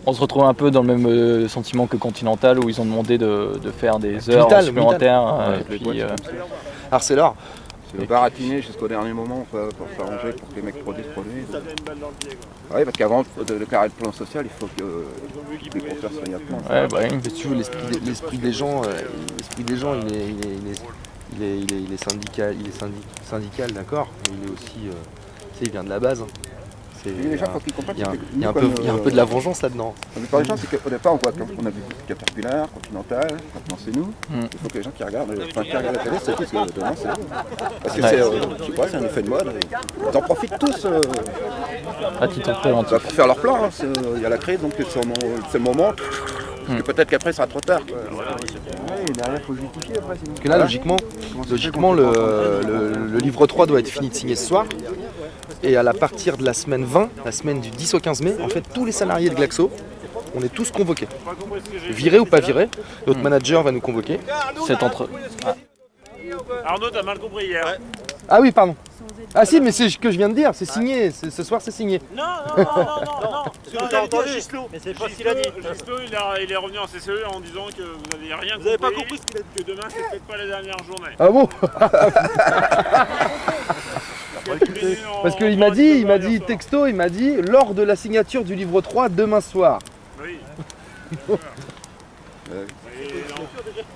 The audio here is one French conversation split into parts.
On se retrouve un peu dans le même sentiment que Continental où ils ont demandé de faire des heures supplémentaires. Arcelor. C'est baratiner jusqu'au dernier moment pour s'arranger pour que les mecs produisent. Oui, parce qu'avant de déclarer le plan social, il faut que les compteurs soient à plan. Ouais, bah oui. Mais si tu veux, l'esprit des gens, il est syndical, d'accord, mais il est aussi, il vient de la base. Les gens, faut qu'ils comprennent. Il y a un peu de la vengeance là-dedans. La plupart des gens, c'est qu'au départ, on a vu Caterpillar, Continental, maintenant c'est nous. Il faut que les gens qui regardent la télé, c'est tous que demain c'est nous. Parce que je sais pas, c'est un effet de mode. Ils en profitent tous à titre préventif. pour faire leur plan. Il y a la crise, donc c'est le moment. Et peut-être qu'après, ça sera trop tard. Et derrière, il faut justifier après. Sinon. Parce que là, logiquement le livre 3 doit être fini de signer ce soir. Et à partir de la semaine 20, la semaine du 10 au 15 mai, en fait, tous les salariés de Glaxo, on est tous convoqués. Virés ou pas virés, notre manager va nous convoquer. C'est entre... Arnaud, t'as mal compris hier. Ah oui, pardon. Ah si, mais c'est ce que je viens de dire, c'est signé, ce soir c'est signé. Non. Ce que t'as entendu, mais c'est pas ce qu'il a dit. Gislaud, il est revenu en CCE en disant que vous n'avez rien compris. Vous avez pas compris ce qu'il a dit. Que demain, c'est peut-être pas la dernière journée. Ah bon? Parce qu'il m'a dit texto, il m'a dit lors de la signature du livre 3 demain soir. Oui.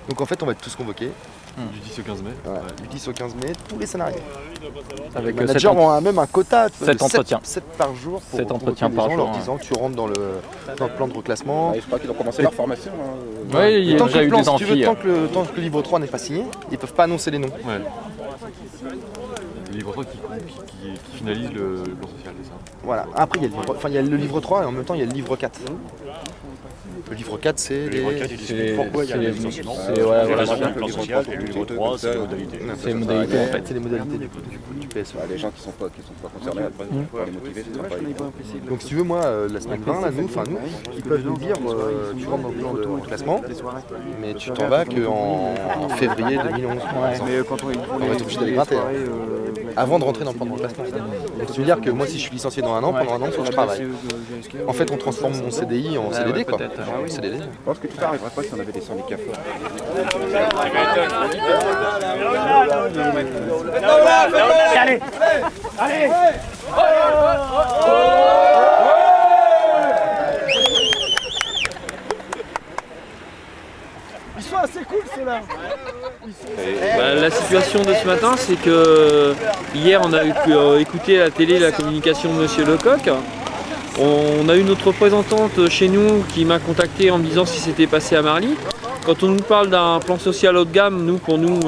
Donc en fait on va être tous convoqués. Du 10 au 15 mai. Ouais, du 10 au 15 mai, tous les salariés. Avec les managers ont même un quota de 7 entretiens. 7 par jour pour 7 entretiens par jour, leur disant que tu rentres dans le plan de reclassement. Je crois qu'ils ont commencé leur formation. Oui, il y a déjà eu des amphis. Tant que le livre 3 n'est pas signé, ils peuvent pas annoncer les noms. Ouais. Le livre 3 qui finalise le plan social, c'est ça. Voilà. Après il y a le livre 3 et en même temps il y a le livre 4. Le livre 4 c'est Pourquoi il y a les licenciements. C'est le plan social, le livre 3, c'est les modalités. C'est les modalités en fait. C'est les modalités du PSE. Les gens qui sont pas concernés, après, pour les motiver, c'est pas évident. Donc si tu veux, moi, la semaine 20, là, nous, ils peuvent nous dire, tu rentres dans le plan de classement, mais tu t'en vas qu'en février 2011. Mais quand on va être obligé d'aller gratter, avant de rentrer dans le plan de reclassement. Donc ça veut dire que moi, si je suis licencié dans un an, pendant un an, il faut que je travaille. En fait, on transforme mon CDI en CDD, quoi. CDD. Je pense que tout n'arriverait pas si on avait des syndicats forts. Allez. Ils sont assez cool ceux-là. La situation de ce matin, c'est que hier on a écouté à la télé la communication de Monsieur Lecoq. On a eu notre représentante chez nous qui m'a contacté en me disant ce qui s'était passé à Marly. Quand on nous parle d'un plan social haut de gamme, pour nous,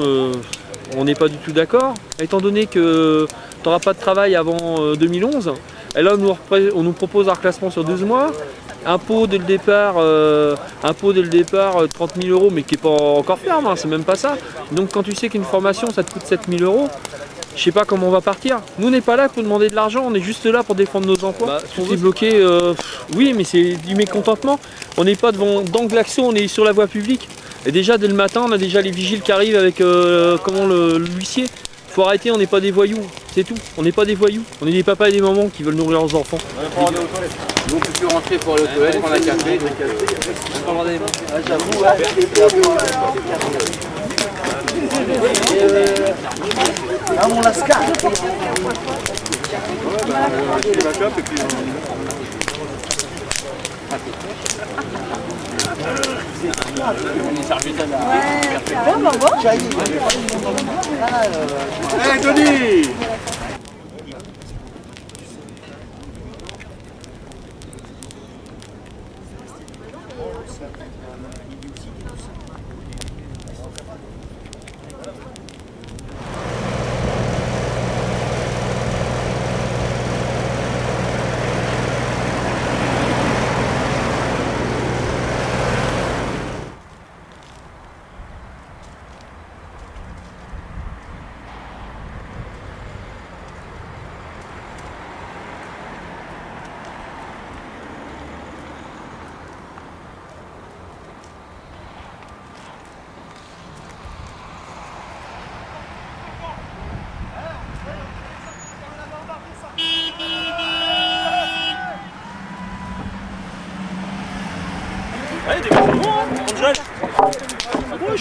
on n'est pas du tout d'accord. Étant donné que tu n'auras pas de travail avant 2011, et là on nous propose un reclassement sur 12 mois, impôt dès le départ 30 000 €, mais qui n'est pas encore ferme, c'est même pas ça. Donc quand tu sais qu'une formation ça te coûte 7 000 €, je sais pas comment on va partir. Nous on n'est pas là pour demander de l'argent, on est juste là pour défendre nos emplois. Tout est bloqué, oui mais c'est du mécontentement. On n'est pas dans Glaxo, on est sur la voie publique. Et déjà dès le matin on a déjà les vigiles qui arrivent avec l'huissier. Faut arrêter, on n'est pas des voyous, c'est tout. On n'est pas des voyous, on est des papas et des mamans qui veulent nourrir leurs enfants. Nous on peut plus rentrer pour aller aux toilettes, prendre un café. J'avoue, Ah mon lascar. Allez, Tony.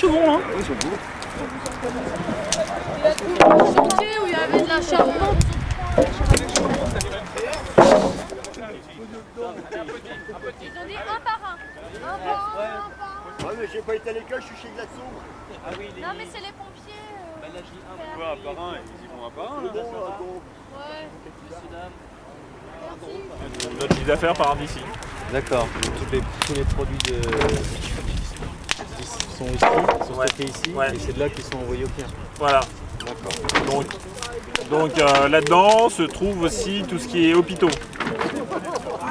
souvent là. Oui, sur le bout. Il a trouvé un chantier où il y avait de la charpente. Ils ont dit un par un. Un par un. Ouais, mais j'ai pas été à l'école, je suis chez Glaxo. Non, mais c'est les pompiers. Ouais, un par un, ils y vont un par un. Là. Ouais. Notre chiffre d'affaires part d'ici. D'accord. Tous les produits sont ici, sont stockés ici, et c'est de là qu'ils sont envoyés aux clients. Voilà. Donc là-dedans se trouve aussi tout ce qui est hôpitaux.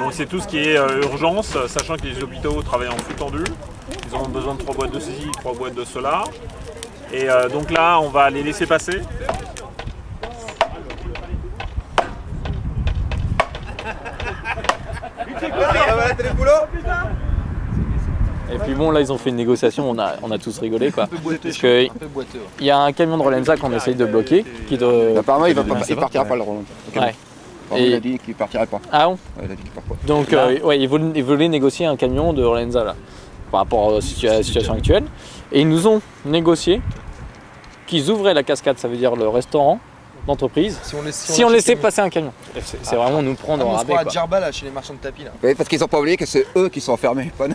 Donc c'est tout ce qui est urgence, sachant que les hôpitaux travaillent en flux tendu. Ils ont besoin de 3 boîtes de ceci, 3 boîtes de cela. Et donc là, on va les laisser passer. Et puis bon, là ils ont fait une négociation, on a tous rigolé quoi. Parce que Un peu boiteux. il y a un camion de Rolenza qu'on essaye de bloquer. Apparemment, il partira pas le rond. Ouais. Il a dit qu'il partirait pas. Ah bon? Ouais, il a dit qu'il part pas. Donc ouais, ils voulaient négocier un camion de Rolenza là, par rapport à la situation actuelle. Et ils nous ont négocié qu'ils ouvraient la cascade, ça veut dire le restaurant d'entreprise, si on laissait passer un camion. C'est vraiment nous prendre en On se rabais. prend à Quoi. Djerba là, chez les marchands de tapis là. Oui, parce qu'ils ont pas oublié que c'est eux qui sont enfermés, pas nous.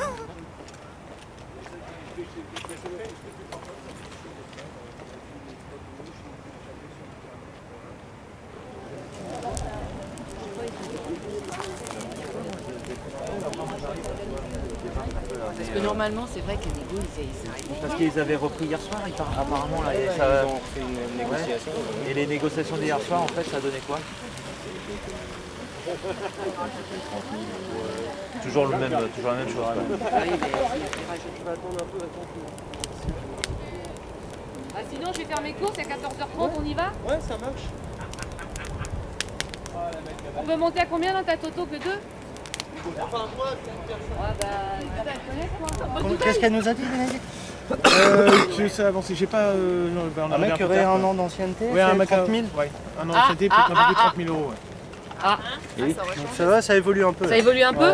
Parce que normalement, c'est vrai que les négos, ils arrivent. Parce qu'ils avaient repris hier soir, apparemment, là, Ils ont fait une négociation. Et les négociations d'hier soir, en fait, ça donnait quoi? Toujours la même chose. Ah, sinon, je vais faire mes courses à 14h30, on y va? Ouais, ça marche. On peut monter à combien dans ta Toto que 2? Enfin, moi, Qu'est-ce qu'elle nous a dit, je sais avancer, j'ai pas. Un mec qui aurait un an d'ancienneté, ouais, un mec 30 000. Ouais, un an d'ancienneté, peut-être un peu 30 000 euros. Ouais. Ah, Ça va, ça évolue un peu. ça évolue un peu?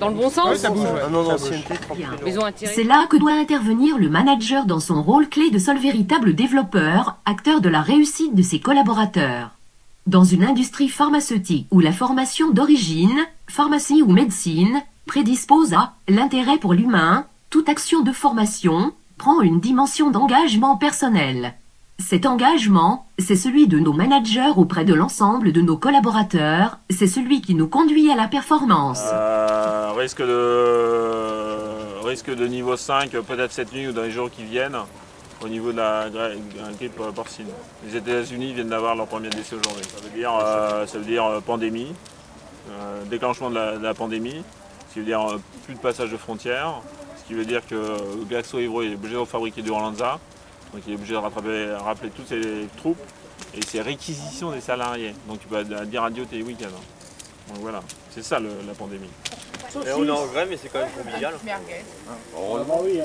Dans le bon sens? Ouais, ça bouge. Un an d'ancienneté, 30 000 euros. Ils ont attiré. C'est là que doit intervenir le manager dans son rôle clé de seul véritable développeur, acteur de la réussite de ses collaborateurs. Dans une industrie pharmaceutique où la formation d'origine, pharmacie ou médecine, prédispose à l'intérêt pour l'humain, toute action de formation prend une dimension d'engagement personnel. Cet engagement, c'est celui de nos managers auprès de l'ensemble de nos collaborateurs, c'est celui qui nous conduit à la performance. Risque de niveau 5, peut-être cette nuit ou dans les jours qui viennent, au niveau de la grippe porcine. Les États-Unis viennent d'avoir leur premier décès aujourd'hui. Ça veut dire pandémie, déclenchement de la pandémie, ce qui veut dire plus de passage de frontières, ce qui veut dire que Glaxo Évroy est obligé de fabriquer du Rolenza, donc il est obligé de rappeler toutes ses troupes et ses réquisitions des salariés. Donc tu peux dire adieu tes week-ends. Donc voilà, c'est ça la pandémie. Et on est en grève, mais c'est quand même convivial. Oui.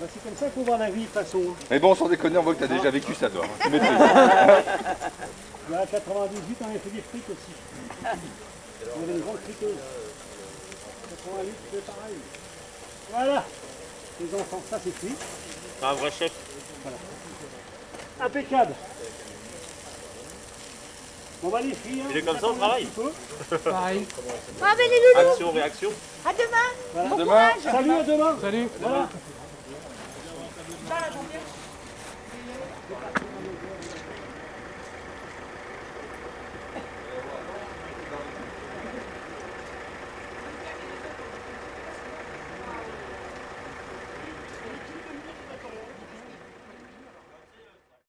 C'est comme ça qu'on voit la vie, de toute façon. Mais bon, sans déconner, on voit que t'as déjà vécu ça, toi. Tu maîtrises. Il y a 98, on avait fait des frites aussi. On avait une grande friteuse. 88, c'est pareil. Voilà. Les enfants, ça c'est cuit. Un vrai chef. Voilà. Impeccable. Bon bah les filles, Il est comme ça au travail. Pareil. Ah, mais les loulous. Action, réaction. À demain. Voilà. Bon Demain. courage. Salut, à demain. Salut. Voilà.